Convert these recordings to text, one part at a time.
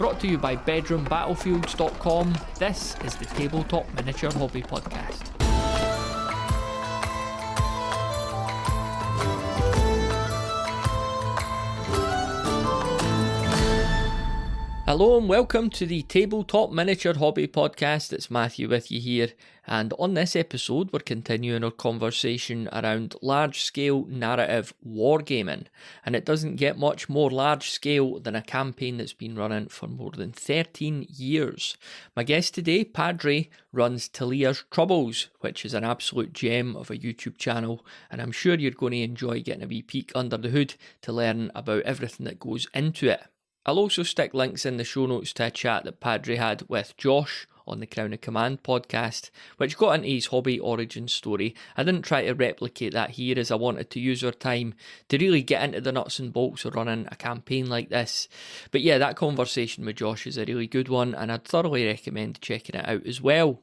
Brought to you by bedroombattlefields.com, this is the Tabletop Miniature Hobby Podcast. Hello and welcome to the Tabletop Miniature Hobby Podcast. It's Matthew with you here, and on this episode we're continuing our conversation around large-scale narrative wargaming, and it doesn't get much more large-scale than a campaign that's been running for more than 13 years. My guest today, Padre, runs Talia's Troubles, which is an absolute gem of a YouTube channel, and I'm sure you're going to enjoy getting a wee peek under the hood to learn about everything that goes into it. I'll also stick links in the show notes to a chat that Padre had with Josh on the Crown of Command podcast, which got into his hobby origin story. I didn't try to replicate that here, as I wanted to use our time to really get into the nuts and bolts of running a campaign like this. But yeah, that conversation with Josh is a really good one, and I'd thoroughly recommend checking it out as well.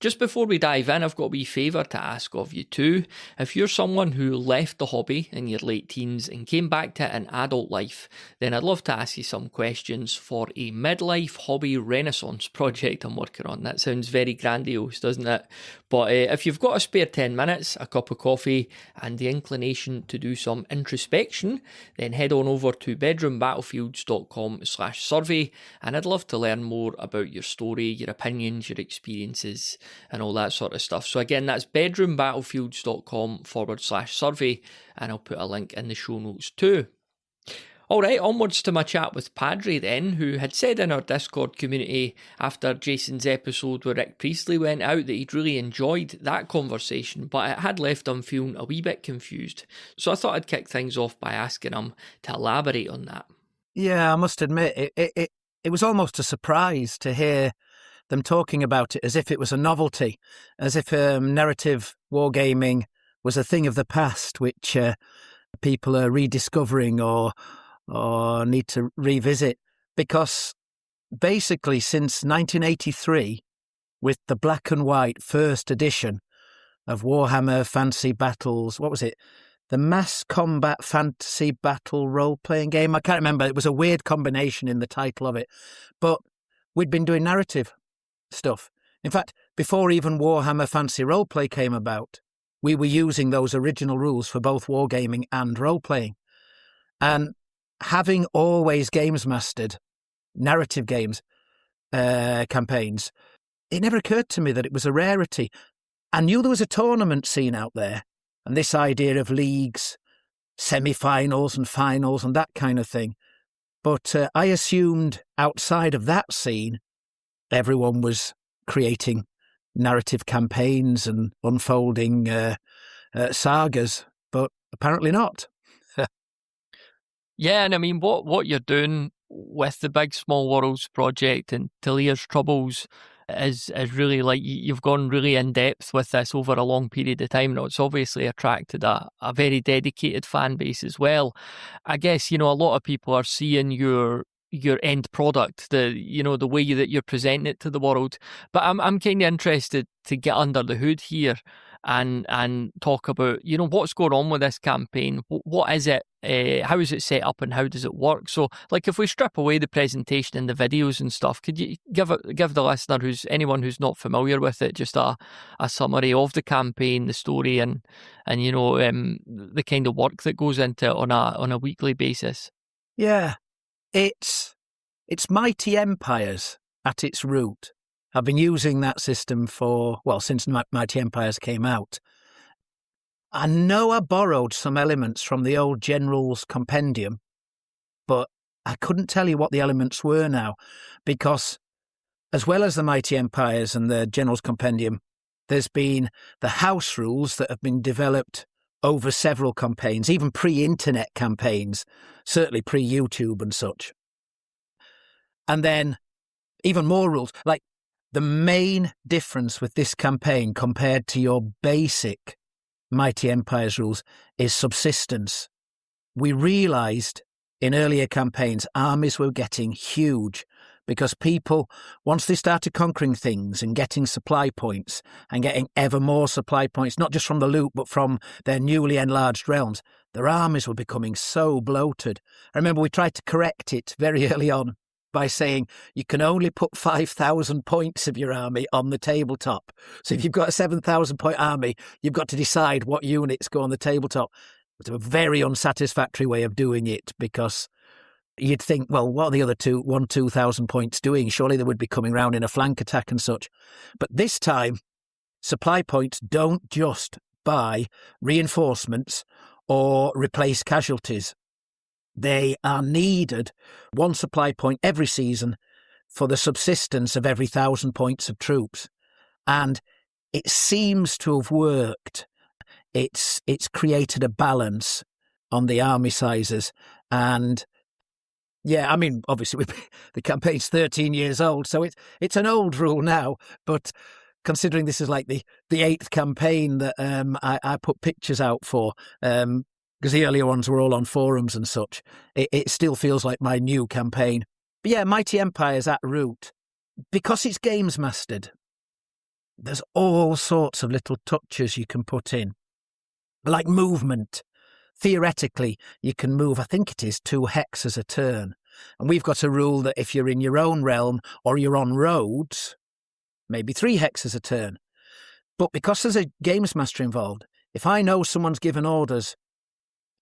Just before we dive in, I've got a wee favour to ask of you too. If you're someone who left the hobby in your late teens and came back to it in adult life, then I'd love to ask you some questions for a midlife hobby renaissance project I'm working on. That sounds very grandiose, doesn't it? But if you've got a spare 10 minutes, a cup of coffee, and the inclination to do some introspection, then head on over to bedroombattlefields.com/survey, and I'd love to learn more about your story, your opinions, your experiences, and all that sort of stuff. So again, that's bedroombattlefields.com/survey, and I'll put a link in the show notes too. Alright, onwards to my chat with Padre then, who had said in our Discord community after Jason's episode where Rick Priestley went out that he'd really enjoyed that conversation, but it had left him feeling a wee bit confused. So I thought I'd kick things off by asking him to elaborate on that. Yeah, I must admit, it was almost a surprise to hear them talking about it as if it was a novelty, as if narrative wargaming was a thing of the past which people are rediscovering or need to revisit. Because basically since 1983, with the black and white first edition of Warhammer Fantasy Battles, what was it? The Mass Combat Fantasy Battle role-playing game? I can't remember. It was a weird combination in the title of it. But we'd been doing narrative stuff. In fact, before even Warhammer Fantasy Roleplay came about, we were using those original rules for both wargaming and role-playing. And having always games mastered narrative games, campaigns, it never occurred to me that it was a rarity. I knew there was a tournament scene out there, and this idea of leagues, semi-finals and finals and that kind of thing. But I assumed outside of that scene, everyone was creating narrative campaigns and unfolding sagas, but apparently not. Yeah, and I mean, what you're doing with the Big Small Worlds project and Talia's Troubles is really like, you've gone really in depth with this over a long period of time. Now, it's obviously attracted a very dedicated fan base as well. I guess, a lot of people are seeing your end product, the way that you're presenting it to the world. But I'm kind of interested to get under the hood here and talk about, what's going on with this campaign. What is it? How is it set up and how does it work? So, like, if we strip away the presentation and the videos and stuff, could you give the listener, anyone who's not familiar with it, just a summary of the campaign, the story, and the kind of work that goes into it on a weekly basis? Yeah, it's Mighty Empires at its root. I've been using that system since Mighty Empires came out. I know I borrowed some elements from the old General's Compendium, but I couldn't tell you what the elements were now, because as well as the Mighty Empires and the General's Compendium, there's been the house rules that have been developed over several campaigns, even pre-internet campaigns, certainly pre-YouTube and such. And then even more rules. Like, the main difference with this campaign compared to your basic Mighty Empires rules is subsistence. We realised in earlier campaigns armies were getting huge because people, once they started conquering things and getting supply points and getting ever more supply points, not just from the loot but from their newly enlarged realms, their armies were becoming so bloated. I remember we tried to correct it very early on by saying you can only put 5,000 points of your army on the tabletop. So if you've got a 7,000 point army, you've got to decide what units go on the tabletop. It's a very unsatisfactory way of doing it, because you'd think, well, what are the other 2,000 points doing? Surely they would be coming round in a flank attack and such. But this time, supply points don't just buy reinforcements or replace casualties. They are needed, one supply point every season, for the subsistence of every 1,000 points of troops. And it seems to have worked. It's created a balance on the army sizes. And yeah, I mean, obviously the campaign's 13 years old, so it's an old rule now, but considering this is like the 8th campaign that I put pictures out for, because the earlier ones were all on forums and such, it still feels like my new campaign. But yeah, Mighty Empires at root, because it's games mastered, there's all sorts of little touches you can put in, like movement. Theoretically, you can move, I think it is 2 hexes a turn. And we've got a rule that if you're in your own realm or you're on roads, maybe 3 hexes a turn. But because there's a games master involved, if I know someone's given orders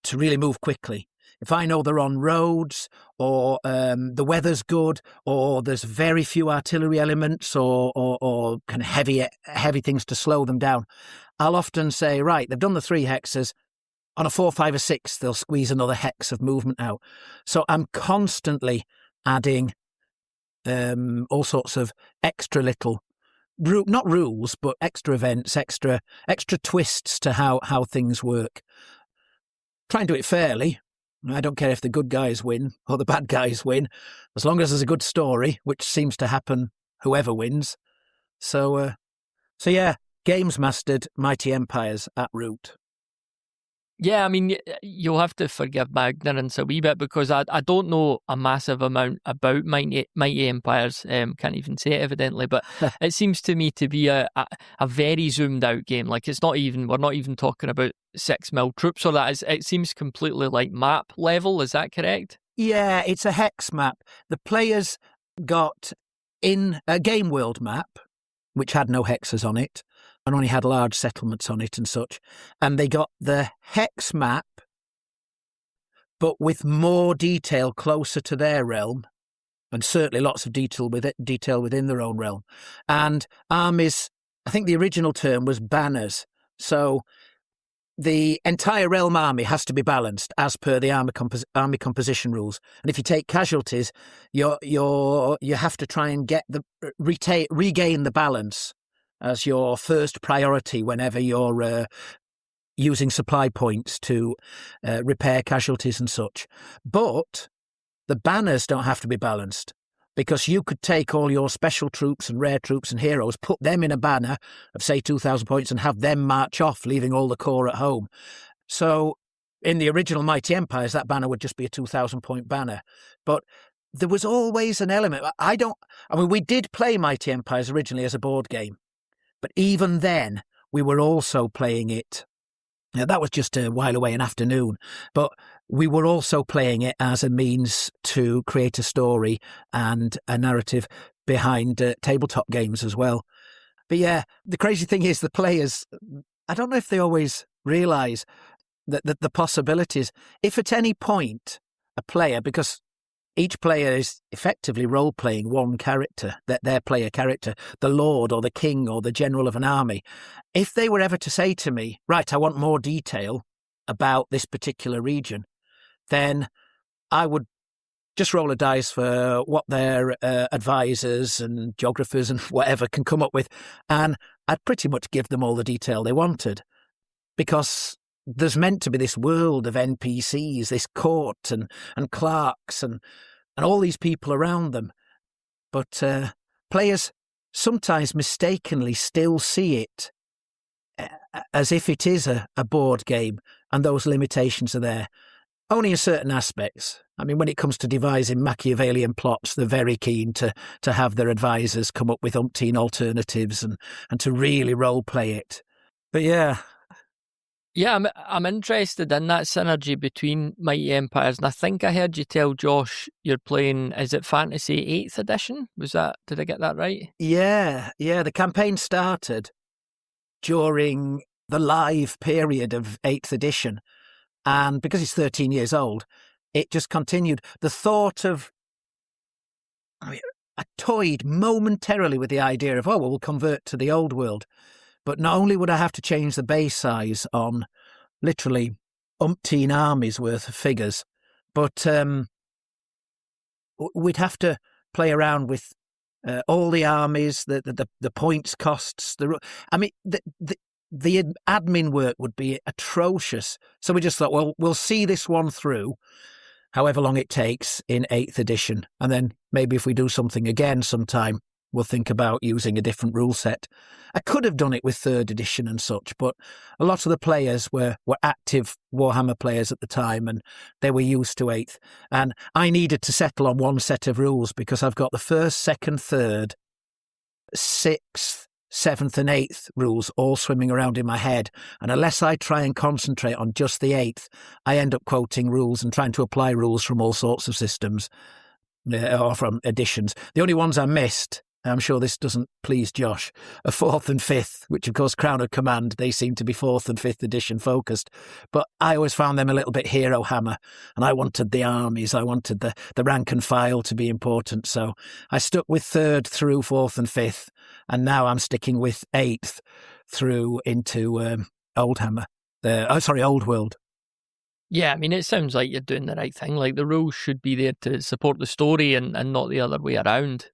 to really move quickly, if I know they're on roads, or the weather's good, or there's very few artillery elements, or kind of heavy things to slow them down, I'll often say, right, they've done the 3 hexes. On a 4, 5, or 6, they'll squeeze another hex of movement out. So I'm constantly adding all sorts of extra little, not rules, but extra events, extra twists to how things work. Try and do it fairly. I don't care if the good guys win or the bad guys win, as long as there's a good story, which seems to happen whoever wins. So yeah, games mastered, Mighty Empires at root. Yeah, I mean, you'll have to forgive my ignorance a wee bit, because I don't know a massive amount about Mighty Empires. Can't even say it, evidently, but it seems to me to be a very zoomed out game. Like, we're not even talking about 6 mil troops or that. It seems completely like map level. Is that correct? Yeah, it's a hex map. The players got in a game world map, which had no hexes on it, and only had large settlements on it and such. And they got the hex map, but with more detail closer to their realm, and certainly lots of detail within their own realm. And armies, I think the original term was banners. So the entire realm army has to be balanced as per the army composition rules. And if you take casualties, you have to try and regain the balance as your first priority whenever you're using supply points to repair casualties and such. But the banners don't have to be balanced, because you could take all your special troops and rare troops and heroes, put them in a banner of, say, 2,000 points and have them march off, leaving all the core at home. So in the original Mighty Empires, that banner would just be a 2,000 point banner. But there was always an element. We did play Mighty Empires originally as a board game, but even then, we were also playing it. Now, that was just a while away, an afternoon, but we were also playing it as a means to create a story and a narrative behind tabletop games as well. But yeah, the crazy thing is the players, I don't know if they always realise that the possibilities. If at any point a player, because each player is effectively role-playing one character, their player character, the lord or the king or the general of an army. If they were ever to say to me, right, I want more detail about this particular region, then I would just roll a dice for what their advisors and geographers and whatever can come up with, and I'd pretty much give them all the detail they wanted. Because there's meant to be this world of NPCs, this court and clerks and all these people around them. But players sometimes mistakenly still see it as if it is a board game, and those limitations are there. Only in certain aspects. I mean, when it comes to devising Machiavellian plots, they're very keen to have their advisors come up with umpteen alternatives and to really role play it. But yeah, Yeah, I'm interested in that synergy between Mighty Empires, and I think I heard you tell Josh you're playing, is it Fantasy 8th edition? Did I get that right? Yeah. The campaign started during the live period of 8th edition, and because it's 13 years old, it just continued. The thought of, I toyed momentarily with the idea of, we'll convert to the old world. But not only would I have to change the base size on literally umpteen armies worth of figures, but we'd have to play around with all the armies, the points costs. The admin work would be atrocious. So we just thought, well, we'll see this one through, however long it takes in 8th edition. And then maybe if we do something again sometime, we'll think about using a different rule set. I could have done it with 3rd edition and such, but a lot of the players were active Warhammer players at the time, and they were used to 8th. And I needed to settle on one set of rules because I've got the 1st, 2nd, 3rd, 6th, 7th and 8th rules all swimming around in my head. And unless I try and concentrate on just the 8th, I end up quoting rules and trying to apply rules from all sorts of systems or from editions. The only ones I missed, I'm sure this doesn't please Josh, are 4th and 5th, which of course Crown of Command, they seem to be 4th and 5th edition focused. But I always found them a little bit hero hammer, and I wanted the armies, I wanted the rank and file to be important. So I stuck with 3rd through 4th and 5th, and now I'm sticking with 8th through into Old World. Yeah, I mean, it sounds like you're doing the right thing. Like, the rules should be there to support the story and not the other way around.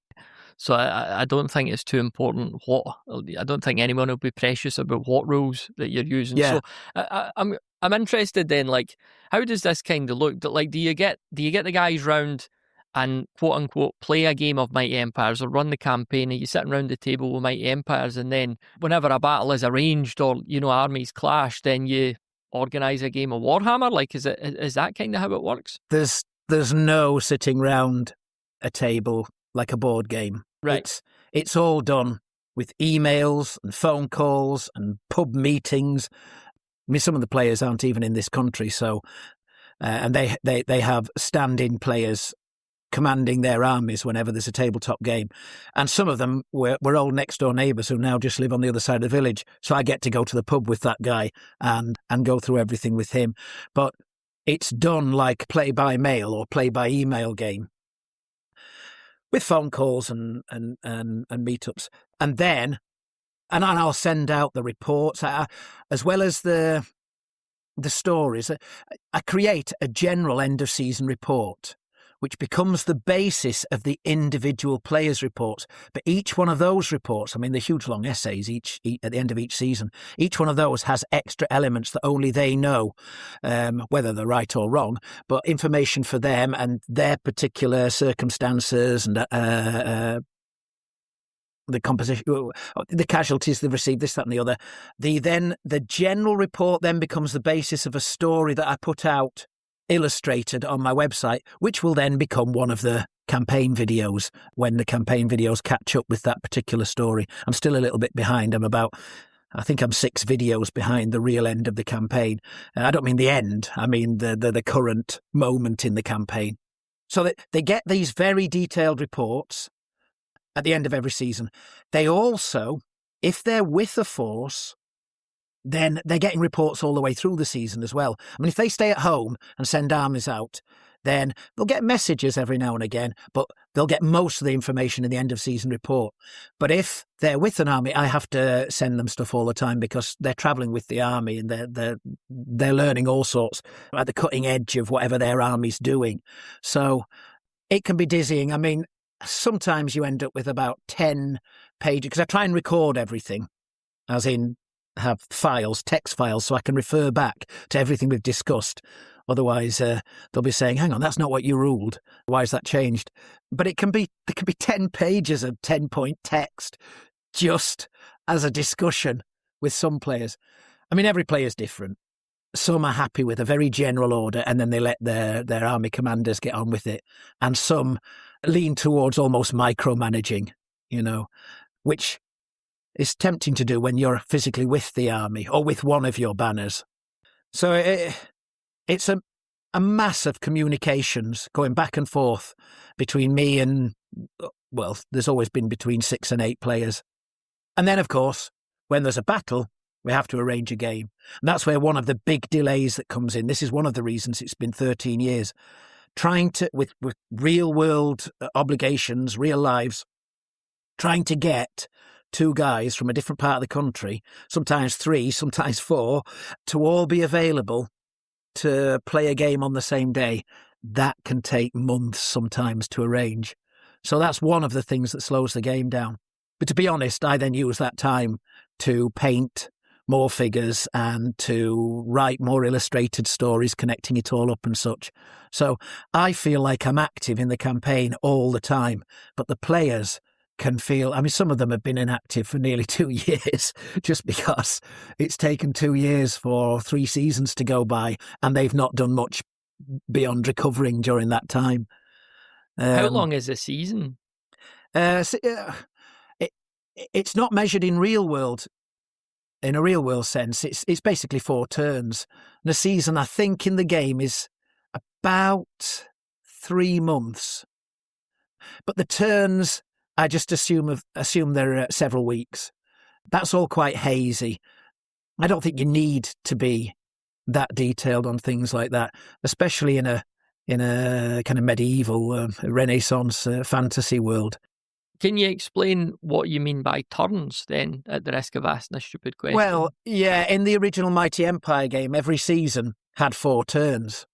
So I don't think it's too important I don't think anyone will be precious about what rules that you're using. Yeah. So I'm interested then, like, how does this kind of look? Like, do you get the guys round and quote unquote play a game of Mighty Empires or run the campaign? Are you sitting around the table with Mighty Empires, and then whenever a battle is arranged or armies clash, then you organise a game of Warhammer? Like, is that kind of how it works? There's no sitting round a table like a board game. Right. It's all done with emails and phone calls and pub meetings. I mean, some of the players aren't even in this country, so and they have stand-in players commanding their armies whenever there's a tabletop game. And some of them were old next-door neighbours who now just live on the other side of the village. So I get to go to the pub with that guy and go through everything with him. But it's done like play-by-mail or play-by-email game, with phone calls and meetups. And then, and I'll send out the reports, as well as the stories. I create a general end-of-season report, which becomes the basis of the individual players' reports. But each one of those reports, I mean, they're huge long essays each at the end of each season, each one of those has extra elements that only they know, whether they're right or wrong, but information for them and their particular circumstances and the composition, the casualties they've received, this, that and the other. The general report then becomes the basis of a story that I put out illustrated on my website, which will then become one of the campaign videos when the campaign videos catch up with that particular story. I'm still a little bit behind. I think I'm 6 videos behind the real end of the campaign. I don't mean the end. I mean the current moment in the campaign. So that they get these very detailed reports at the end of every season. They also, if they're with a force, then they're getting reports all the way through the season as well. I mean, if they stay at home and send armies out, then they'll get messages every now and again, but they'll get most of the information in the end of season report. But if they're with an army, I have to send them stuff all the time because they're travelling with the army and they're learning all sorts at the cutting edge of whatever their army's doing. So it can be dizzying. I mean, sometimes you end up with about 10 pages, because I try and record everything, as in have files, text files, so I can refer back to everything we've discussed. Otherwise, they'll be saying, hang on, that's not what you ruled. Why has that changed? But there can be 10 pages of 10-point text just as a discussion with some players. I mean, every player is different. Some are happy with a very general order and then they let their army commanders get on with it. And some lean towards almost micromanaging, which is tempting to do when you're physically with the army or with one of your banners. So it's a mass of communications going back and forth between me and, well, there's always been between 6 and 8 players. And then, of course, when there's a battle, we have to arrange a game. And that's where one of the big delays that comes in. This is one of the reasons it's been 13 years. Trying to, with real world obligations, real lives, trying to get 2 guys from a different part of the country, sometimes 3, sometimes 4, to all be available to play a game on the same day, that can take months sometimes to arrange. So that's one of the things that slows the game down. But to be honest, I then use that time to paint more figures and to write more illustrated stories, connecting it all up and such. So I feel like I'm active in the campaign all the time, but the players can feel, I mean, some of them have been inactive for nearly 2 years just because it's taken 2 years for 3 seasons to go by and they've not done much beyond recovering during that time. How long is a season? It's not measured in real world. In a real world sense, it's basically 4 turns. And a season, I think, in the game is about 3 months. But the turns, I just assume they're several weeks. That's all quite hazy. I don't think you need to be that detailed on things like that, especially in a kind of medieval Renaissance fantasy world. Can you explain what you mean by turns, then, at the risk of asking a stupid question? Well, yeah, in the original Mighty Empire game, every season had 4 turns.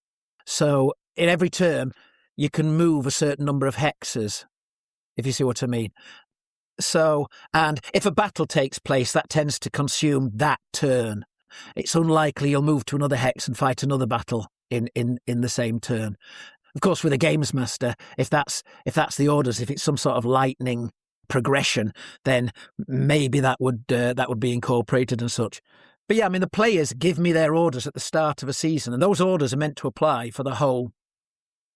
So in every turn, you can move a certain number of hexes, if you see what I mean. So, and if a battle takes place, that tends to consume that turn. It's unlikely you'll move to another hex and fight another battle in the same turn. Of course, with a games master, if that's the orders, if it's some sort of lightning progression, then maybe that would be incorporated and such. But yeah, I mean, the players give me their orders at the start of a season, and those orders are meant to apply for the whole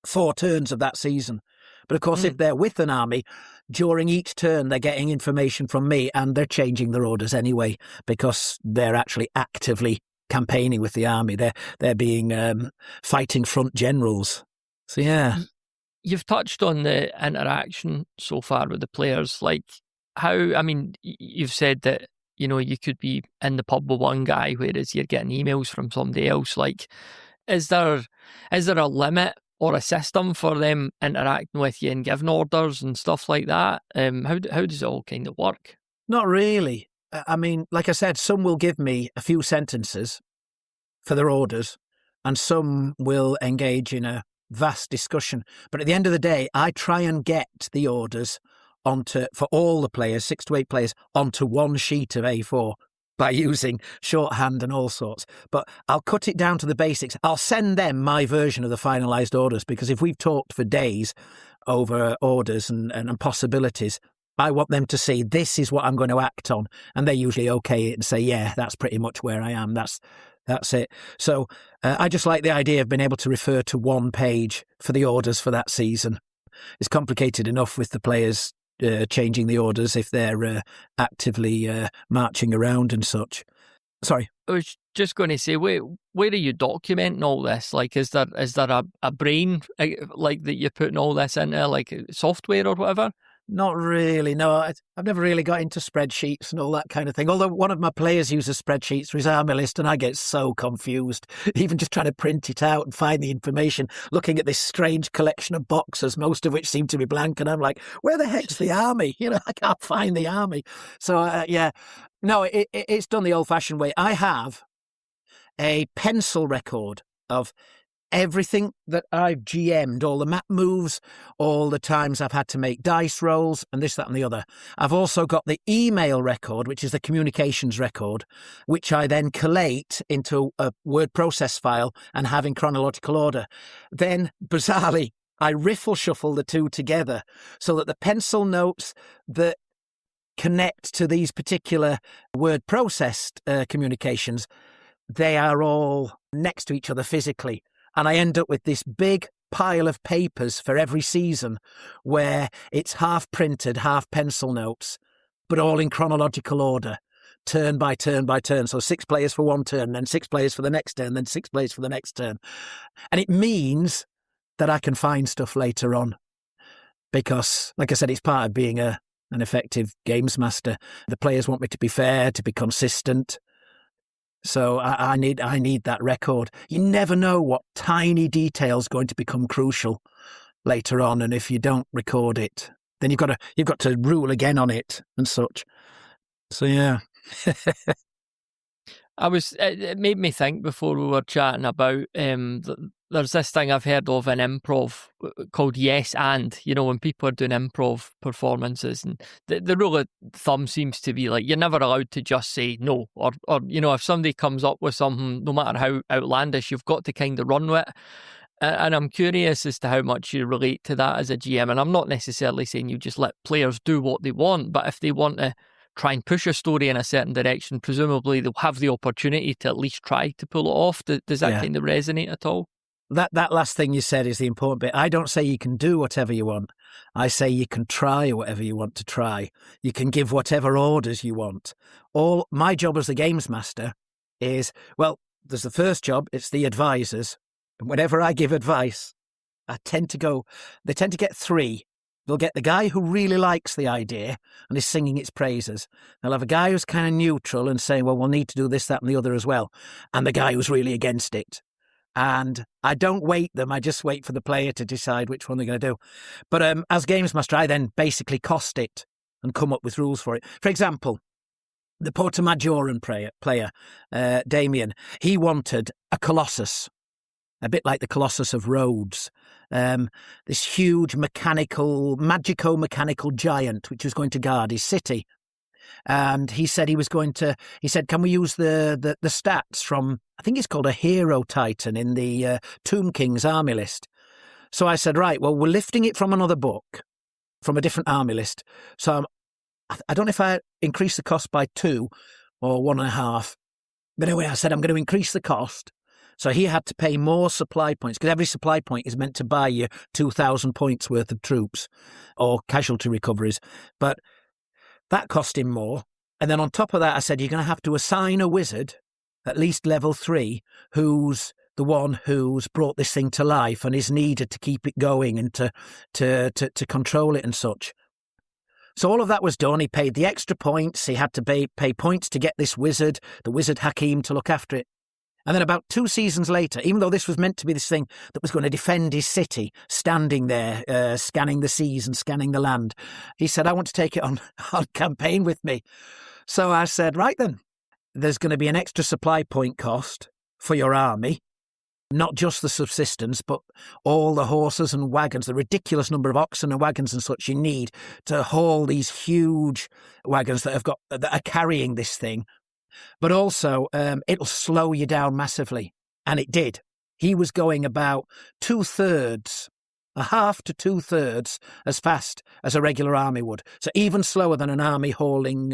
4 turns of that season. But of course, if they're with an army, during each turn, they're getting information from me, and they're changing their orders anyway because they're actually actively campaigning with the army. They're being fighting front generals. So, yeah. You've touched on the interaction so far with the players. Like, how, I mean, you've said that, you could be in the pub with one guy, whereas you're getting emails from somebody else. Like, is there a limit or a system for them interacting with you and giving orders and stuff like that? How does it all kind of work? Not really. I mean, like I said, some will give me a few sentences for their orders, and some will engage in a vast discussion. But at the end of the day, I try and get the orders for all the players, 6 to 8 players, onto one sheet of A4 by using shorthand and all sorts. But I'll cut it down to the basics. I'll send them my version of the finalised orders, because if we've talked for days over orders and possibilities, I want them to see this is what I'm going to act on. And they usually okay it and say, yeah, that's pretty much where I am. That's it. So I just like the idea of being able to refer to one page for the orders for that season. It's complicated enough with the players changing the orders if they're actively marching around and such. Sorry. I was just going to say, where are you documenting all this? Like, is there a brain like that you're putting all this into, like software or whatever? Not really, no. I've never really got into spreadsheets and all that kind of thing. Although one of my players uses spreadsheets for his army list, and I get so confused, even just trying to print it out and find the information, looking at this strange collection of boxes, most of which seem to be blank, and I'm like, where the heck's the army? I can't find the army. So, yeah. No, it's done the old-fashioned way. I have a pencil record of everything that I've GM'd, all the map moves, all the times I've had to make dice rolls, and this, that, and the other. I've also got the email record, which is the communications record, which I then collate into a word process file and have in chronological order. Then, bizarrely, I riffle shuffle the two together so that the pencil notes that connect to these particular word processed communications, they are all next to each other physically. And I end up with this big pile of papers for every season where it's half printed, half pencil notes, but all in chronological order turn by turn by turn. So 6 players for one turn, then 6 players for the next turn, then 6 players for the next turn. And it means that I can find stuff later on. Because, like I said, it's part of being an effective games master. The players want me to be fair, to be consistent. So I need that record. You never know what tiny detail's going to become crucial later on, and if you don't record it, then you've got to rule again on it and such. So yeah. It made me think before we were chatting about there's this thing I've heard of in improv called yes and, when people are doing improv performances, and the rule of thumb seems to be like you're never allowed to just say no, or if somebody comes up with something, no matter how outlandish, you've got to kind of run with it. And I'm curious as to how much you relate to that as a GM. And I'm not necessarily saying you just let players do what they want, but if they want to try and push a story in a certain direction, presumably they'll have the opportunity to at least try to pull it off. Does that kind of resonate at all? That last thing you said is the important bit. I don't say you can do whatever you want. I say you can try whatever you want to try. You can give whatever orders you want. All my job as the games master is, well, there's the first job, it's the advisors. And whenever I give advice, they tend to get 3. They'll get the guy who really likes the idea and is singing its praises. They'll have a guy who's kind of neutral and saying, well, we'll need to do this, that, and the other as well. And the guy who's really against it. And I don't weight them. I just wait for the player to decide which one they're going to do. But as Games Master, I then basically cost it and come up with rules for it. For example, the Porta Majoran player, Damien, he wanted a Colossus, a bit like the Colossus of Rhodes. This huge magico-mechanical giant which was going to guard his city. And he said can we use the stats from, I think it's called a Hero Titan in the Tomb King's army list. So I said, right, well, we're lifting it from another book, from a different army list. So I don't know if I increase the cost by 2 or 1.5. But anyway, I said, I'm going to increase the cost. So he had to pay more supply points, because every supply point is meant to buy you 2,000 points worth of troops or casualty recoveries. But that cost him more. And then on top of that, I said, you're going to have to assign a wizard, at least level 3, who's the one who's brought this thing to life and is needed to keep it going and to control it and such. So all of that was done. He paid the extra points. He had to pay points to get this wizard, the wizard Hakim, to look after it. And then about 2 seasons later, even though this was meant to be this thing that was going to defend his city, standing there, scanning the seas and scanning the land, he said, I want to take it on campaign with me. So I said, right then, there's going to be an extra supply point cost for your army, not just the subsistence, but all the horses and wagons, the ridiculous number of oxen and wagons and such you need to haul these huge wagons that are carrying this thing. But also, it'll slow you down massively. And it did. He was going about 2/3, a half to 2/3 as fast as a regular army would. So even slower than an army hauling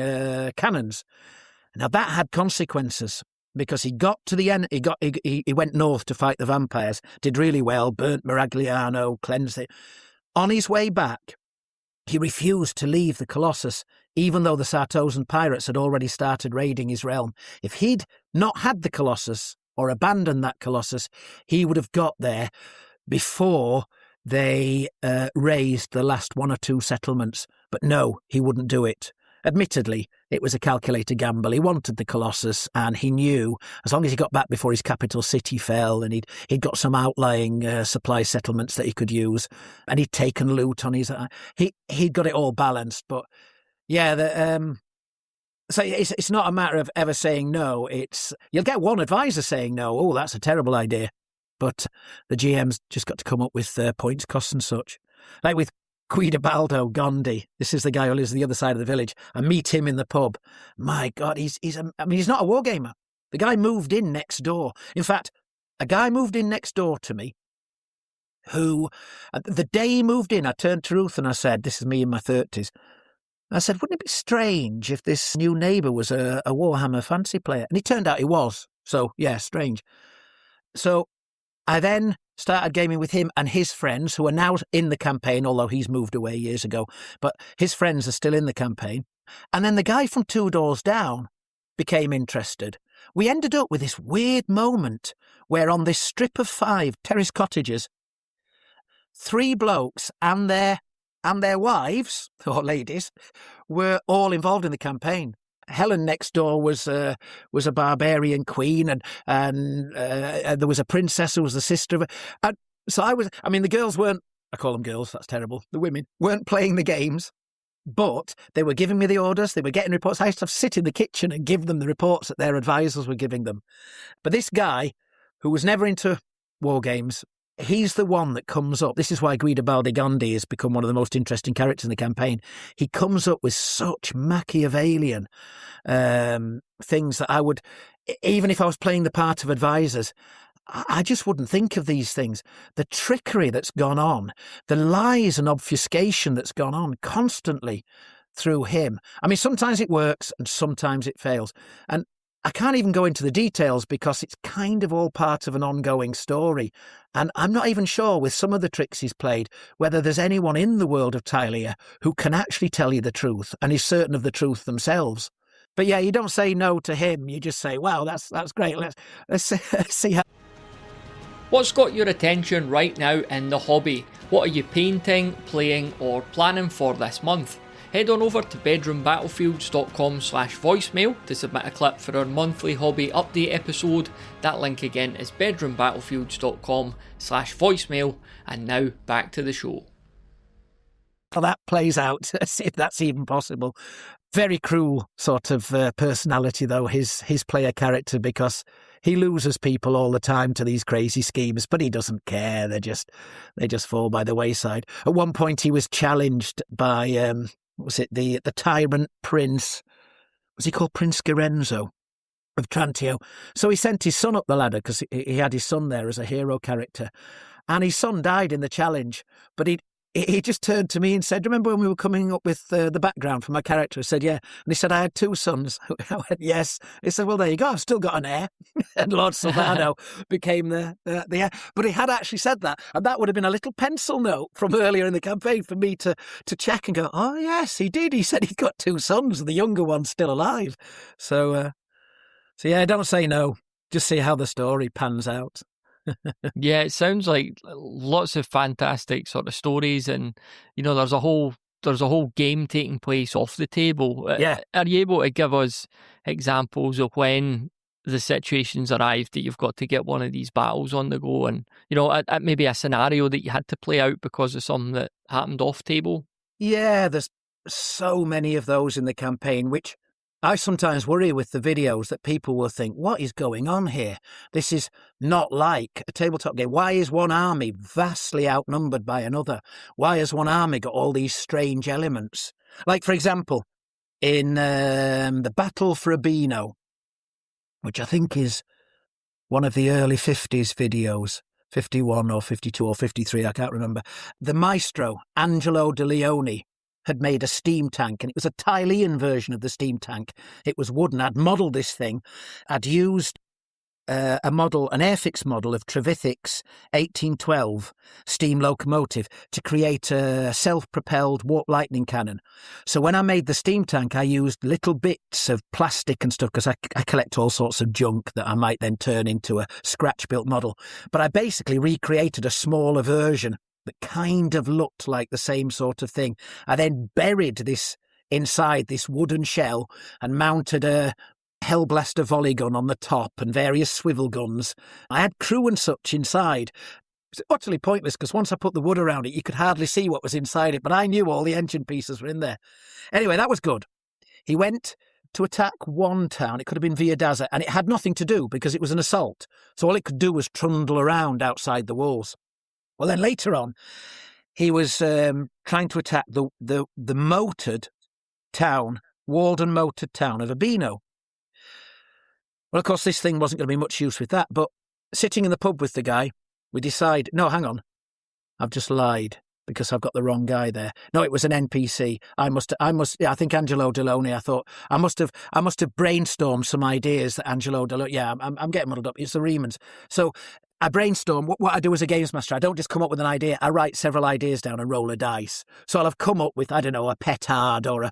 cannons. Now that had consequences, because he got to the end. He went north to fight the vampires, did really well, burnt Miragliano, cleansed it. On his way back, he refused to leave the Colossus, even though the Sartosan pirates had already started raiding his realm. If he'd not had the Colossus, or abandoned that Colossus, he would have got there before they raised the last 1 or 2 settlements. But no, he wouldn't do it. Admittedly, it was a calculated gamble. He wanted the Colossus, and he knew as long as he got back before his capital city fell, and he'd got some outlying supply settlements that he could use, and he'd taken loot on his... He'd got it all balanced. But yeah, so it's not a matter of ever saying no. You'll get one advisor saying no. Oh, that's a terrible idea. But the GM's just got to come up with points, costs and such. Like with Guidobaldo Gondi, this is the guy who lives on the other side of the village. I meet him in the pub. My God, he's not a wargamer. The guy moved in next door. In fact, a guy moved in next door to me who, the day he moved in, I turned to Ruth and I said, this is me in my 30s. I said, wouldn't it be strange if this new neighbour was a Warhammer fantasy player? And it turned out he was. So, yeah, strange. So I then started gaming with him and his friends, who are now in the campaign, although he's moved away years ago. But his friends are still in the campaign. And then the guy from 2 doors down, became interested, we ended up with this weird moment where on this strip of 5 terrace cottages, 3 blokes and their wives, or ladies, were all involved in the campaign. Helen next door was a barbarian queen, and there was a princess who was the sister of. And so the girls weren't. I call them girls. That's terrible. The women weren't playing the games, but they were giving me the orders. They were getting reports. I used to sit in the kitchen and give them the reports that their advisors were giving them. But this guy, who was never into war games, he's the one that comes up. This is why Guido Baldigandi has become one of the most interesting characters in the campaign. He comes up with such Machiavellian things that I would, even if I was playing the part of advisors, I just wouldn't think of these things. The trickery that's gone on, the lies and obfuscation that's gone on constantly through him. I mean, sometimes it works and sometimes it fails. And I can't even go into the details because it's kind of all part of an ongoing story. And I'm not even sure with some of the tricks he's played whether there's anyone in the world of Tylea who can actually tell you the truth and is certain of the truth themselves. But yeah, you don't say no to him. You just say, well, that's great. Let's see how. What's got your attention right now in the hobby? What are you painting, playing or planning for this month? Head on over to bedroombattlefields.com/voicemail to submit a clip for our monthly hobby update episode. That link again is bedroombattlefields.com/voicemail. And now back to the show. How that plays out, if that's even possible. Very cruel sort of personality, though, his player character, because he loses people all the time to these crazy schemes, but he doesn't care. They just fall by the wayside. At one point, he was challenged by was it the tyrant prince? Was he called Prince Garenzo of Trantio? So he sent his son up the ladder because he had his son there as a hero character, and his son died in the challenge. But he just turned to me and said, remember when we were coming up with the background for my character? I said, yeah. And he said, I had 2 sons. I went, yes. He said, well, there you go. I've still got an heir. And Lord Silvano became the heir. But he had actually said that. And that would have been a little pencil note from earlier in the campaign for me to check and go, oh, yes, he did. He said he'd got 2 sons and the younger one's still alive. So yeah, don't say no. Just see how the story pans out. Yeah, it sounds like lots of fantastic sort of stories, and there's a whole game taking place off the table. Yeah. Are you able to give us examples of when the situations arrived that you've got to get one of these battles on the go, and at maybe a scenario that you had to play out because of something that happened off table? Yeah, there's so many of those in the campaign, which I sometimes worry with the videos that people will think, what is going on here? This is not like a tabletop game. Why is one army vastly outnumbered by another? Why has one army got all these strange elements? Like, for example, in the Battle for Urbino, which I think is one of the early 50s videos, 51 or 52 or 53, I can't remember, the maestro, Angelo de Leone, had made a steam tank, and it was a Tylean version of the steam tank. It was wooden. I'd modelled this thing. I'd used an Airfix model of Trevithick's 1812 steam locomotive to create a self-propelled warp lightning cannon. So when I made the steam tank, I used little bits of plastic and stuff because I collect all sorts of junk that I might then turn into a scratch-built model. But I basically recreated a smaller version that kind of looked like the same sort of thing. I then buried this inside this wooden shell and mounted a Hellblaster volley gun on the top and various swivel guns. I had crew and such inside. It was utterly pointless because once I put the wood around it, you could hardly see what was inside it, but I knew all the engine pieces were in there. Anyway, that was good. He went to attack one town. It could have been Viadaza, and it had nothing to do because it was an assault. So all it could do was trundle around outside the walls. Well, then later on, he was trying to attack the moated town, walled and moated town of Urbino. Well, of course, this thing wasn't going to be much use with that, but sitting in the pub with the guy, we decide, no, hang on, I've just lied because I've got the wrong guy there. No, it was an NPC. I think Angelo Delone, I thought, I must have brainstormed some ideas that Angelo Delone, I'm getting muddled up. It's the Remans. So I brainstorm. What I do as a games master, I don't just come up with an idea. I write several ideas down and roll a dice. So I'll have come up with, I don't know, a petard or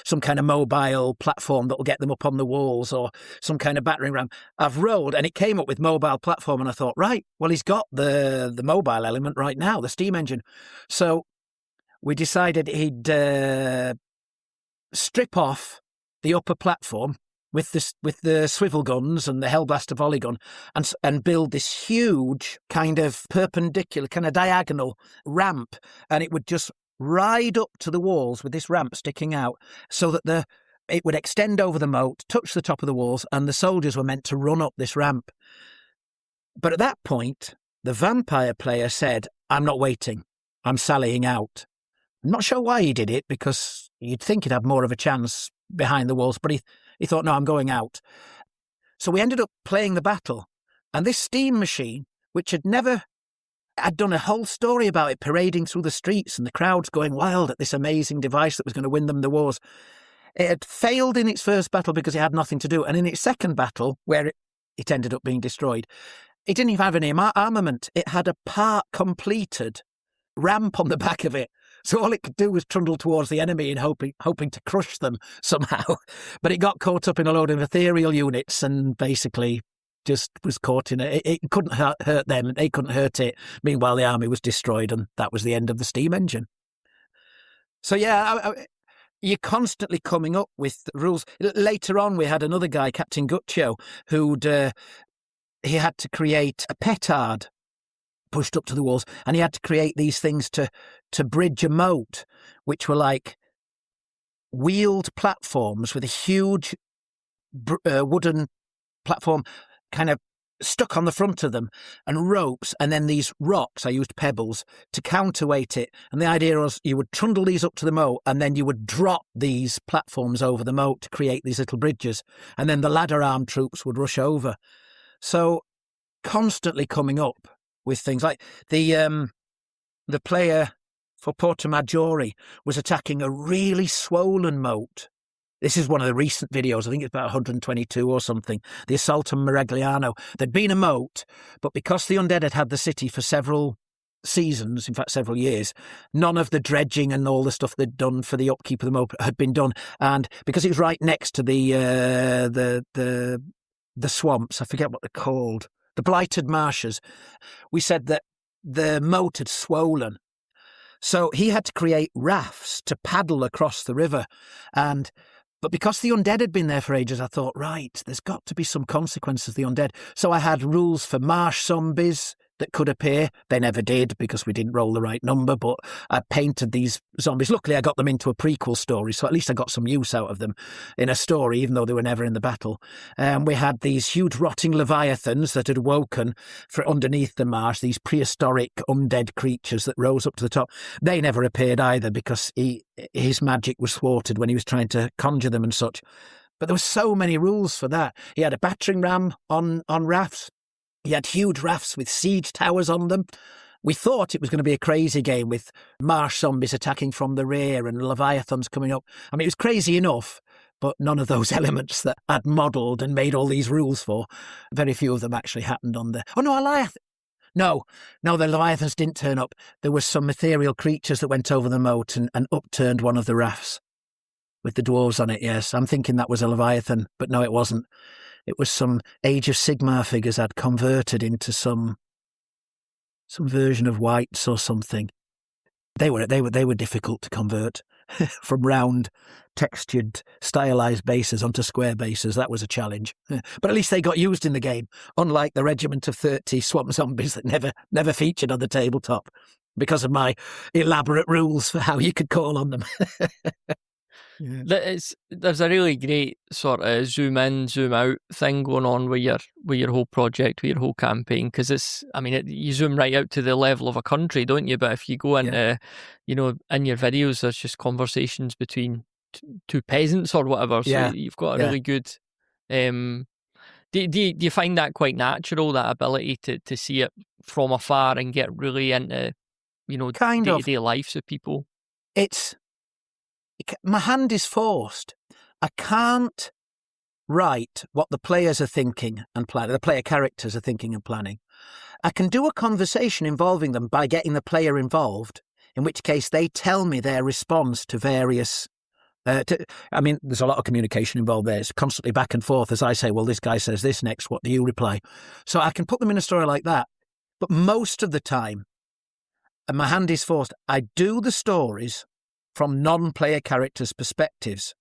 some kind of mobile platform that will get them up on the walls, or some kind of battering ram. I've rolled, and it came up with mobile platform, and I thought, right, well, he's got the mobile element right now, the steam engine. So we decided he'd strip off the upper platform with the swivel guns and the Hellblaster volley gun, and build this huge kind of perpendicular, kind of diagonal ramp, and it would just ride up to the walls with this ramp sticking out, so that it would extend over the moat, touch the top of the walls, and the soldiers were meant to run up this ramp. But at that point, the vampire player said, "I'm not waiting. I'm sallying out." I'm not sure why he did it, because you'd think he'd have more of a chance behind the walls, but he thought, no, I'm going out. So we ended up playing the battle, and this steam machine, which I'd done a whole story about it parading through the streets and the crowds going wild at this amazing device that was going to win them the wars. It had failed in its first battle because it had nothing to do, and in its second battle, where it ended up being destroyed, it didn't even have any armament. It had a part completed ramp on the back of it. So all it could do was trundle towards the enemy and hoping to crush them somehow. But it got caught up in a load of ethereal units and basically just was caught in it. It couldn't hurt them, and they couldn't hurt it. Meanwhile, the army was destroyed, and that was the end of the steam engine. So yeah, you're constantly coming up with rules. Later on, we had another guy, Captain Guccio, he had to create a petard pushed up to the walls, and he had to create these things to bridge a moat, which were like wheeled platforms with a huge wooden platform kind of stuck on the front of them, and ropes, and then these rocks, I used pebbles, to counterweight it. And the idea was you would trundle these up to the moat, and then you would drop these platforms over the moat to create these little bridges, and then the ladder arm troops would rush over. So constantly coming up with things like the player for Porto Maggiore was attacking a really swollen moat. This is one of the recent videos. I think it's about 122 or something. The assault on Maragliano. There'd been a moat, but because the undead had the city for several seasons, in fact several years, none of the dredging and all the stuff they'd done for the upkeep of the moat had been done. And because it was right next to the swamps, I forget what they're called, the blighted marshes, we said that the moat had swollen. So he had to create rafts to paddle across the river. But because the undead had been there for ages, I thought, right, there's got to be some consequences of the undead. So I had rules for marsh zombies that could appear. They never did because we didn't roll the right number, but I painted these zombies. Luckily, I got them into a prequel story, so at least I got some use out of them in a story, even though they were never in the battle. We had these huge rotting leviathans that had woken from underneath the marsh, these prehistoric undead creatures that rose up to the top. They never appeared either because his magic was thwarted when he was trying to conjure them and such. But there were so many rules for that. He had a battering ram on rafts. He had huge rafts with siege towers on them. We thought it was going to be a crazy game with marsh zombies attacking from the rear and leviathans coming up. I mean, it was crazy enough, but none of those elements that I'd modelled and made all these rules for, very few of them actually happened on the... Oh, no, No, the leviathans didn't turn up. There were some ethereal creatures that went over the moat and upturned one of the rafts with the dwarves on it, yes. I'm thinking that was a leviathan, but no, it wasn't. It was some Age of Sigmar figures I'd converted into some version of wights or something. They were difficult to convert from round, textured, stylized bases onto square bases. That was a challenge. But at least they got used in the game, unlike the regiment of 30 swamp zombies that never featured on the tabletop because of my elaborate rules for how you could call on them. Yeah. There's a really great sort of zoom in, zoom out thing going on with your whole project, with your whole campaign, because you zoom right out to the level of a country, don't you? But if you go into, in your videos, there's just conversations between two peasants or whatever. So you've got a really good. Do you find that quite natural, that ability to see it from afar and get really into, day-to-day lives of people? My hand is forced. I can't write what the players are thinking and planning, the player characters are thinking and planning. I can do a conversation involving them by getting the player involved, in which case they tell me their response to various... there's a lot of communication involved there. It's constantly back and forth as I say, well, this guy says this next, what do you reply? So I can put them in a story like that. But most of the time, and my hand is forced, I do the stories from non-player characters' perspectives.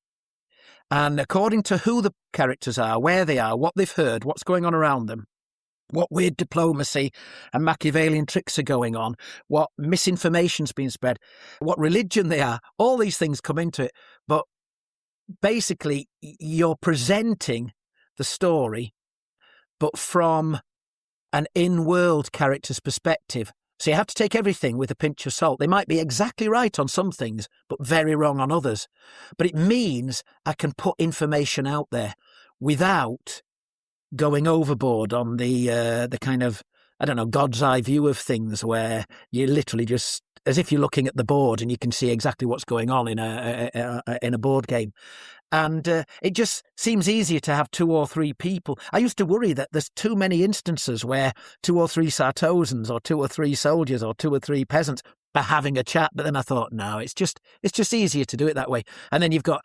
And according to who the characters are, where they are, what they've heard, what's going on around them, what weird diplomacy and Machiavellian tricks are going on, what misinformation's being spread, what religion they are, all these things come into it. But basically, you're presenting the story, but from an in-world character's perspective. So you have to take everything with a pinch of salt. They might be exactly right on some things, but very wrong on others. But it means I can put information out there without going overboard on the kind of, I don't know, God's eye view of things, where you literally just, as if you're looking at the board and you can see exactly what's going on in a board game. And it just seems easier to have 2 or 3 people. I used to worry that there's too many instances where 2 or 3 Sartosans or 2 or 3 soldiers or 2 or 3 peasants are having a chat. But then I thought, no, it's just easier to do it that way. And then you've got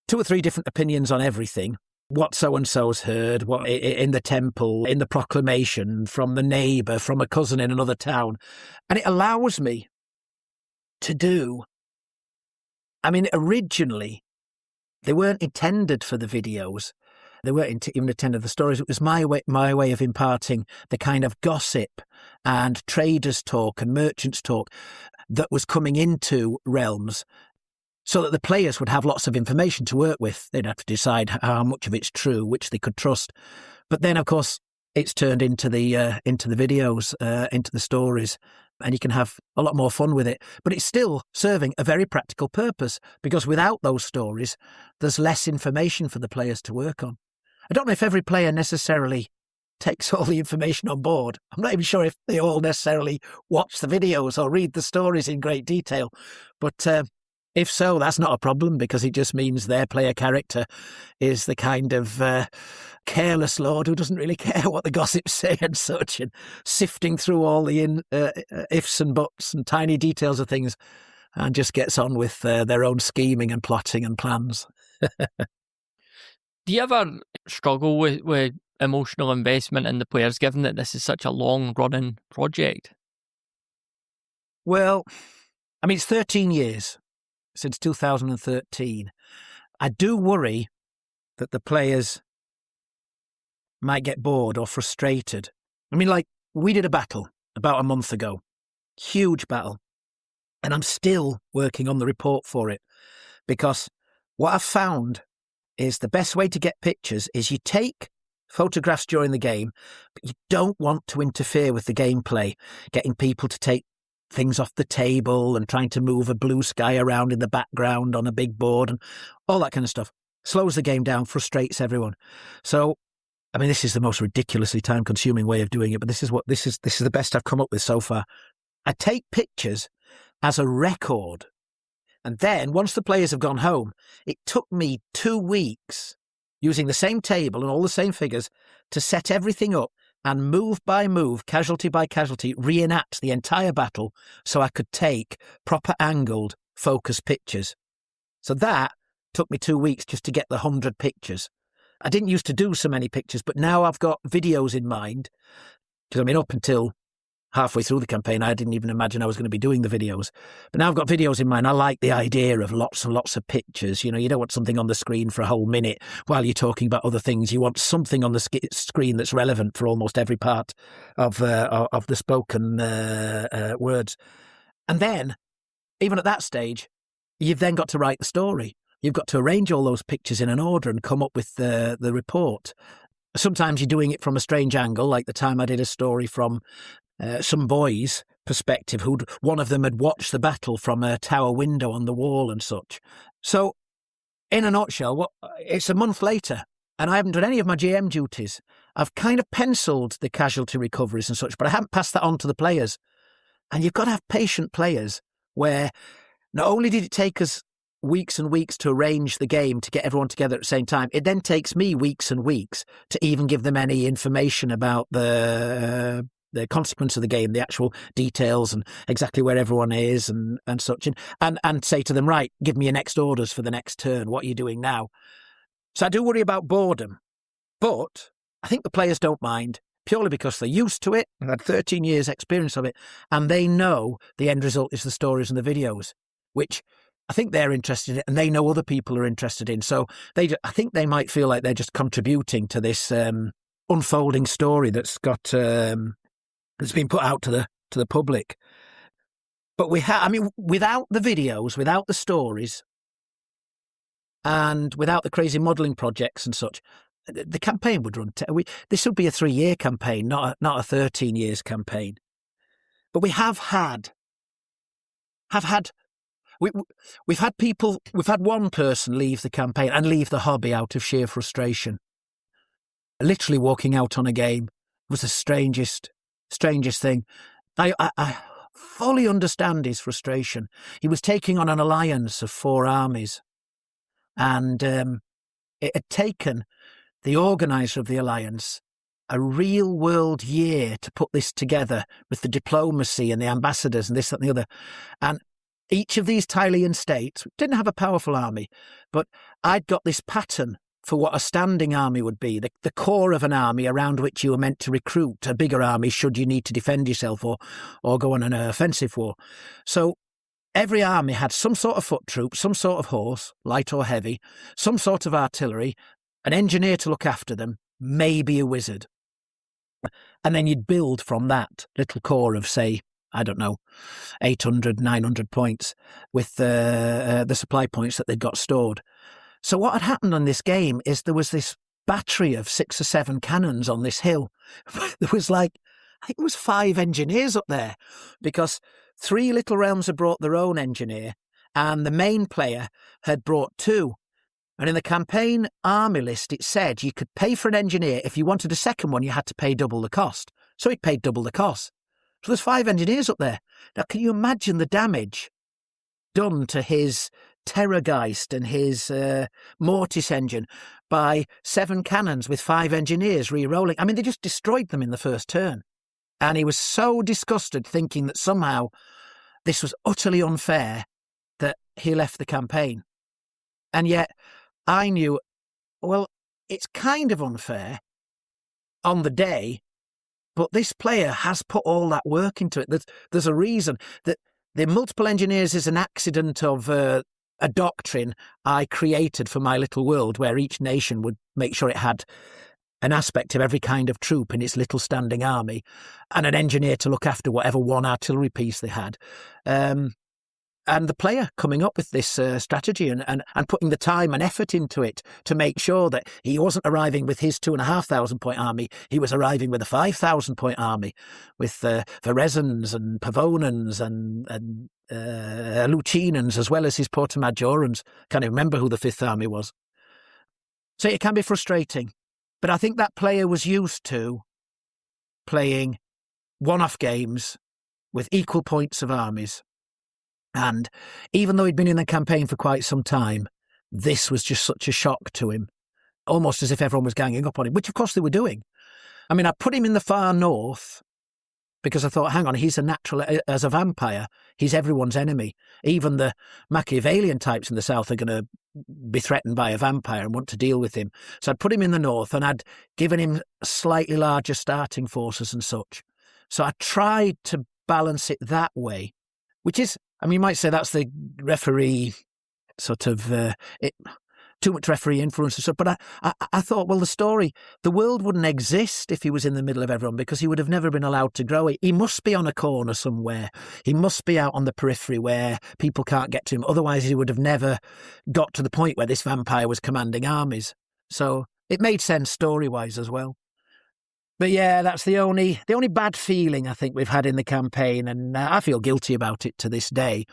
2 or 3 different opinions on everything. What so-and-so's heard, what in the temple, in the proclamation, from the neighbour, from a cousin in another town. And it allows me to do... originally, they weren't intended for the videos. They weren't even intended for the stories. It was my way of imparting the kind of gossip and traders' talk and merchants' talk that was coming into Realms, so that the players would have lots of information to work with. They'd have to decide how much of it's true, which they could trust. But then, of course, it's turned into the videos, into the stories, and you can have a lot more fun with it. But it's still serving a very practical purpose, because without those stories, there's less information for the players to work on. I don't know if every player necessarily takes all the information on board. I'm not even sure if they all necessarily watch the videos or read the stories in great detail. But if so, that's not a problem, because it just means their player character is the kind of careless lord who doesn't really care what the gossips say and such, and sifting through all the ifs and buts and tiny details of things, and just gets on with their own scheming and plotting and plans. Do you ever struggle with emotional investment in the players, given that this is such a long-running project? Well, it's 13 years. Since 2013, I do worry that the players might get bored or frustrated. We did a battle about a month ago, huge battle, and I'm still working on the report for it, because what I've found is the best way to get pictures is you take photographs during the game, but you don't want to interfere with the gameplay, getting people to take things off the table and trying to move a blue sky around in the background on a big board and all that kind of stuff. Slows the game down, frustrates everyone. So, this is the most ridiculously time-consuming way of doing it, but this is the best I've come up with so far. I take pictures as a record, and then once the players have gone home, it took me 2 weeks using the same table and all the same figures to set everything up and move by move, casualty by casualty, reenact the entire battle so I could take proper angled, focused pictures. So that took me 2 weeks just to get the 100 pictures. I didn't used to do so many pictures, but now I've got videos in mind, because up until halfway through the campaign, I didn't even imagine I was going to be doing the videos. But now I've got videos in mind. I like the idea of lots and lots of pictures. You don't want something on the screen for a whole minute while you're talking about other things. You want something on the screen that's relevant for almost every part of the spoken words. And then, even at that stage, you've then got to write the story. You've got to arrange all those pictures in an order and come up with the report. Sometimes you're doing it from a strange angle, like the time I did a story from some boys' perspective, one of them had watched the battle from a tower window on the wall and such. So, in a nutshell, it's a month later, and I haven't done any of my GM duties. I've kind of penciled the casualty recoveries and such, but I haven't passed that on to the players. And you've got to have patient players, where not only did it take us weeks and weeks to arrange the game to get everyone together at the same time. It then takes me weeks and weeks to even give them any information about the consequence of the game, the actual details and exactly where everyone is and such. And say to them, right, give me your next orders for the next turn. What are you doing now? So I do worry about boredom. But I think the players don't mind, purely because they're used to it. They've had 13 years experience of it. And they know the end result is the stories and the videos, which I think they're interested in, and they know other people are interested in. So I think they might feel like they're just contributing to this unfolding story that's been put out to the public. But without the videos, without the stories, and without the crazy modelling projects and such, the campaign would run. This would be a 3-year campaign, not a 13 years campaign. But we have had we've had one person leave the campaign and leave the hobby out of sheer frustration. Literally walking out on a game was the strangest thing. I fully understand his frustration. He was taking on an alliance of 4 armies, and it had taken the organiser of the alliance a real-world year to put this together with the diplomacy and the ambassadors and this, that and the other. And each of these Tylean states didn't have a powerful army, but I'd got this pattern for what a standing army would be, the core of an army around which you were meant to recruit a bigger army should you need to defend yourself or go on an offensive war. So every army had some sort of foot troop, some sort of horse, light or heavy, some sort of artillery, an engineer to look after them, maybe a wizard. And then you'd build from that little core of, say, I don't know, 800, 900 points with the supply points that they'd got stored. So what had happened on this game is there was this battery of 6 or 7 cannons on this hill. There was I think it was 5 engineers up there, because 3 little realms had brought their own engineer and the main player had brought 2. And in the campaign army list, it said you could pay for an engineer. If you wanted a second one, you had to pay double the cost. So he paid double the cost. So there's 5 engineers up there. Now, can you imagine the damage done to his Terrorgeist and his Mortis engine by 7 cannons with 5 engineers re-rolling? I mean, they just destroyed them in the first turn. And he was so disgusted, thinking that somehow this was utterly unfair, that he left the campaign. And yet I knew, well, it's kind of unfair on the day, but this player has put all that work into it. There's a reason that the multiple engineers is an accident of a doctrine I created for my little world, where each nation would make sure it had an aspect of every kind of troop in its little standing army, and an engineer to look after whatever one artillery piece they had. And the player coming up with this strategy and putting the time and effort into it to make sure that he wasn't arriving with his 2,500 point army, he was arriving with a 5,000 point army with Verezans and Pavonans and Lucinans, as well as his Porta Majorans. Can't even remember who the 5th army was. So it can be frustrating. But I think that player was used to playing one-off games with equal points of armies. And even though he'd been in the campaign for quite some time, this was just such a shock to him, almost as if everyone was ganging up on him, which of course they were doing. I mean, I put him in the far north because I thought, hang on, he's a natural, as a vampire, he's everyone's enemy. Even the Machiavellian types in the south are going to be threatened by a vampire and want to deal with him. So I'd put him in the north, and I'd given him slightly larger starting forces and such. So I tried to balance it that way, which is, I mean, you might say that's the referee sort of, too much referee influence and stuff. But I thought, well, the world wouldn't exist if he was in the middle of everyone, because he would have never been allowed to grow. He must be on a corner somewhere. He must be out on the periphery where people can't get to him. Otherwise, he would have never got to the point where this vampire was commanding armies. So it made sense story-wise as well. But yeah, that's the only bad feeling I think we've had in the campaign, and I feel guilty about it to this day.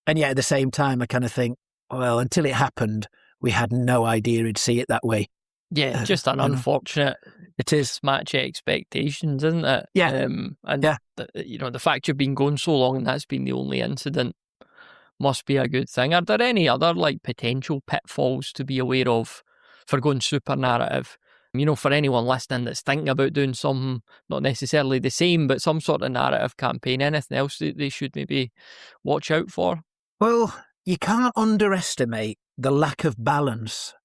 And yet at the same time, I kind of think, well, until it happened, we had no idea he'd see it that way. Yeah, just an unfortunate it is match expectations, isn't it? Yeah. The fact you've been going so long and that's been the only incident must be a good thing. Are there any other like potential pitfalls to be aware of for going super narrative? You know, for anyone listening that's thinking about doing something, not necessarily the same, but some sort of narrative campaign, anything else that they should maybe watch out for? Well, you can't underestimate the lack of balance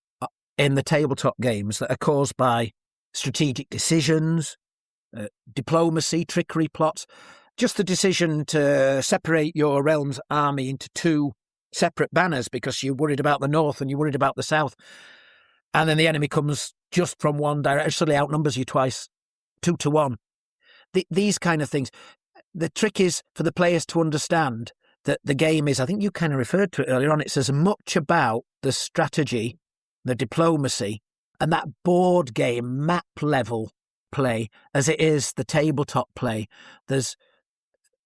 in the tabletop games that are caused by strategic decisions, diplomacy, trickery, plots. Just the decision to separate your realm's army into two separate banners because you're worried about the north and you're worried about the south. And then the enemy comes just from one direction, suddenly outnumbers you twice, 2-1. These kind of things. The trick is for the players to understand that the game is, I think you kind of referred to it earlier on, it's as much about the strategy, the diplomacy, and that board game map level play as it is the tabletop play. There's,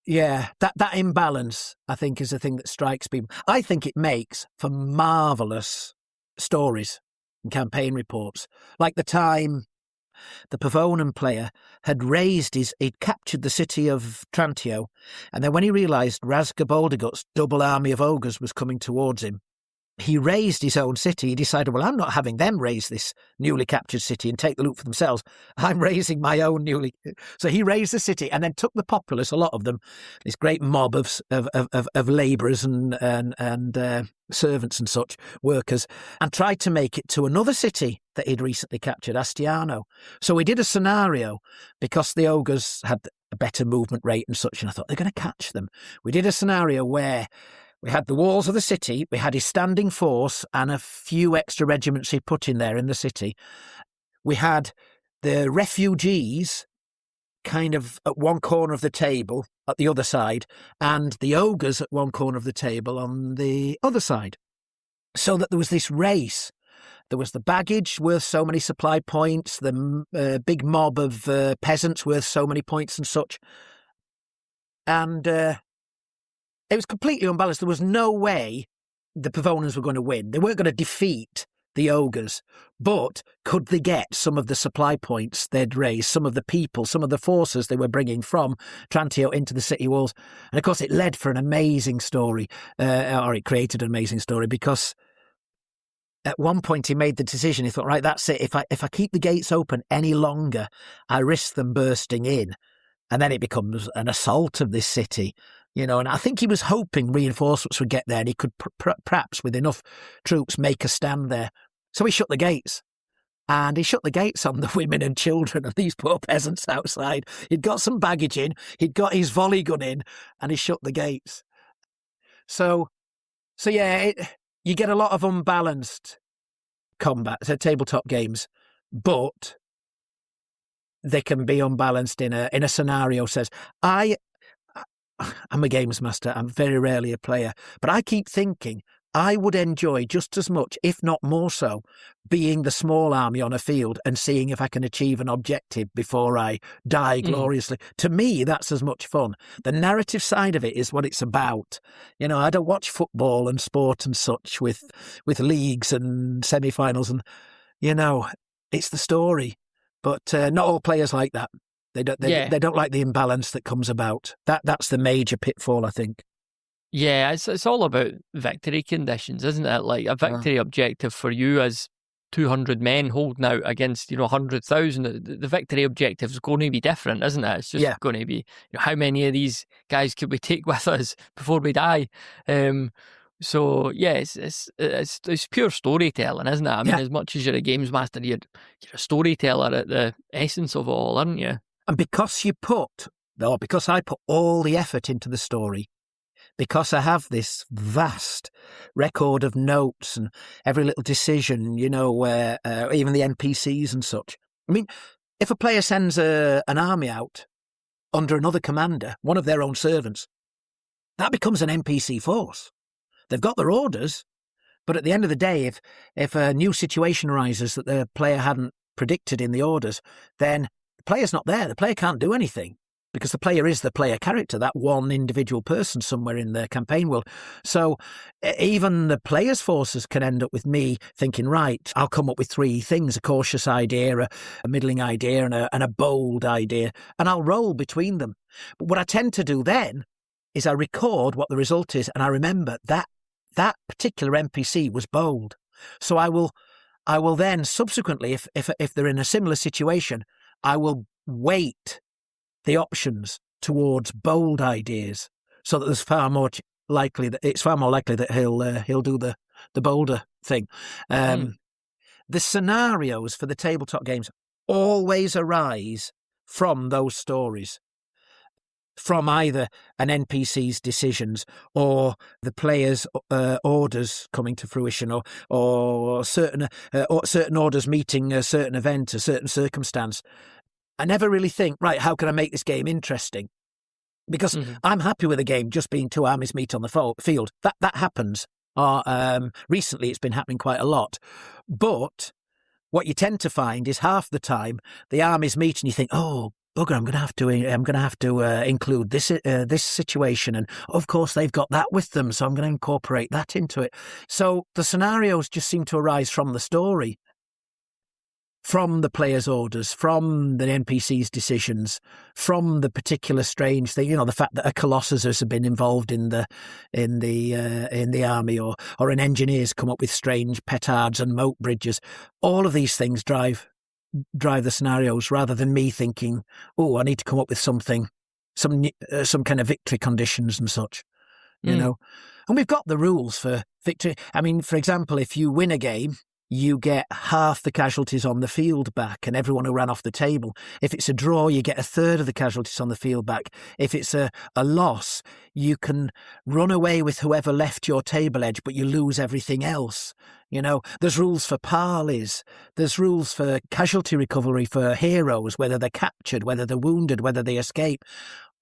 that imbalance, I think, is the thing that strikes people. I think it makes for marvellous stories and campaign reports. Like the time the Pavonen player had he'd captured the city of Trantio, and then when he realised Razgabaldagut's double army of ogres was coming towards him, he raised his own city. He decided, well, I'm not having them raise this newly captured city and take the loot for themselves. I'm raising my own newly... So he raised the city and then took the populace, a lot of them, this great mob of labourers and servants and such, workers, and tried to make it to another city that he'd recently captured, Astiano. So we did a scenario, because the ogres had a better movement rate and such, and I thought, they're going to catch them. We did a scenario where we had the walls of the city, we had his standing force and a few extra regiments he put in there in the city. We had the refugees kind of at one corner of the table at the other side, and the ogres at one corner of the table on the other side. So that there was this race. There was the baggage worth so many supply points, the big mob of peasants worth so many points and such. And it was completely unbalanced. There was no way the Pavonens were going to win. They weren't going to defeat the ogres, but could they get some of the supply points they'd raised, some of the people, some of the forces they were bringing from Trantio into the city walls? And of course it led for an amazing story, or it created an amazing story, because at one point he made the decision, he thought, right, that's it. If I keep the gates open any longer, I risk them bursting in. And then it becomes an assault of this city. You know, and I think he was hoping reinforcements would get there and he could perhaps, with enough troops, make a stand there. So he shut the gates. And he shut the gates on the women and children of these poor peasants outside. He'd got some baggage in, he'd got his volley gun in, and he shut the gates. So yeah, you get a lot of unbalanced combat, tabletop games, but they can be unbalanced in a scenario. Says, I'm a games master, I'm very rarely a player, but I keep thinking I would enjoy just as much, if not more so, being the small army on a field and seeing if I can achieve an objective before I die gloriously. To me, that's as much fun. The narrative side of it is what it's about. You know, I don't watch football and sport and such with leagues and semi-finals, and, you know, it's the story. But not all players like that. They don't like the imbalance that comes about. That's the major pitfall, I think. Yeah, it's all about victory conditions, isn't it? Like a victory objective for you as 200 men holding out against 100,000. The victory objective is going to be different, isn't it? It's just going to be how many of these guys could we take with us before we die. So yeah, it's pure storytelling, isn't it? I mean, as much as you're a games master, you're a storyteller at the essence of it all, aren't you? And because I put all the effort into the story, because I have this vast record of notes and every little decision, even the NPCs and such. I mean, if a player sends an army out under another commander, one of their own servants, that becomes an NPC force. They've got their orders, but at the end of the day, if a new situation arises that the player hadn't predicted in the orders, then the player's not there. The player can't do anything because the player is the player character, that one individual person somewhere in the campaign world. So even the player's forces can end up with me thinking, right, I'll come up with three things: a cautious idea, a middling idea, and a bold idea, and I'll roll between them. But what I tend to do then is I record what the result is, and I remember that that particular NPC was bold. So I will then subsequently, if they're in a similar situation, I will weight the options towards bold ideas, so that there's far more likely that he'll do the bolder thing. The scenarios for the tabletop games always arise from those stories, from either an NPC's decisions or the player's orders coming to fruition, or certain orders meeting a certain event, a certain circumstance. I never really think, right, how can I make this game interesting? Because I'm happy with a game just being two armies meet on the field. That happens. Recently, it's been happening quite a lot. But what you tend to find is half the time the armies meet, and you think, oh, bugger, I'm going to have to include this situation, and of course they've got that with them, so I'm going to incorporate that into it. So the scenarios just seem to arise from the story, from the player's orders, from the NPC's decisions, from the particular strange thing. The fact that a Colossus has been involved in the army, or an engineer's come up with strange petards and moat bridges. All of these things drive the scenarios, rather than me thinking, oh, I need to come up with something, some kind of victory conditions and such, And we've got the rules for victory. I mean, for example, if you win a game, you get half the casualties on the field back and everyone who ran off the table. If it's a draw, you get a third of the casualties on the field back. If it's a loss, you can run away with whoever left your table edge, but you lose everything else. There's rules for parleys. There's rules for casualty recovery for heroes, whether they're captured, whether they're wounded, whether they escape.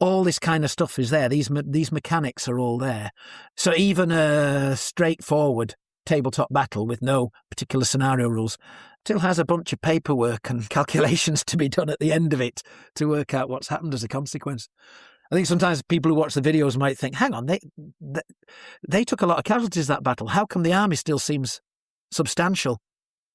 All this kind of stuff is there. These mechanics are all there. So even a straightforward tabletop battle with no particular scenario rules still has a bunch of paperwork and calculations to be done at the end of it to work out what's happened as a consequence. I think sometimes people who watch the videos might think, hang on, they took a lot of casualties that battle. How come the army still seems substantial?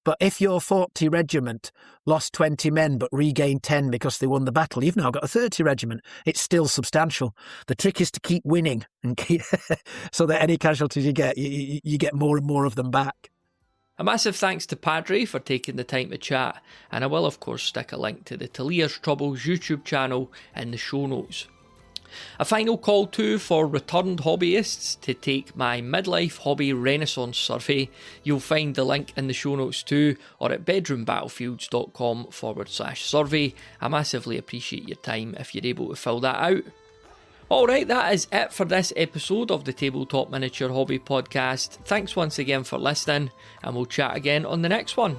But if your 40 regiment lost 20 men but regained 10 because they won the battle, you've now got a 30 regiment. It's still substantial. The trick is to keep winning and so that any casualties you get more and more of them back. A massive thanks to Padre for taking the time to chat, and I will of course stick a link to the Talier's Troubles YouTube channel in the show notes. A final call too for returned hobbyists to take my midlife hobby renaissance survey. You'll find the link in the show notes too, or at bedroombattlefields.com/survey. I massively appreciate your time if you're able to fill that out. Alright, that is it for this episode of the Tabletop Miniature Hobby Podcast. Thanks once again for listening, and we'll chat again on the next one.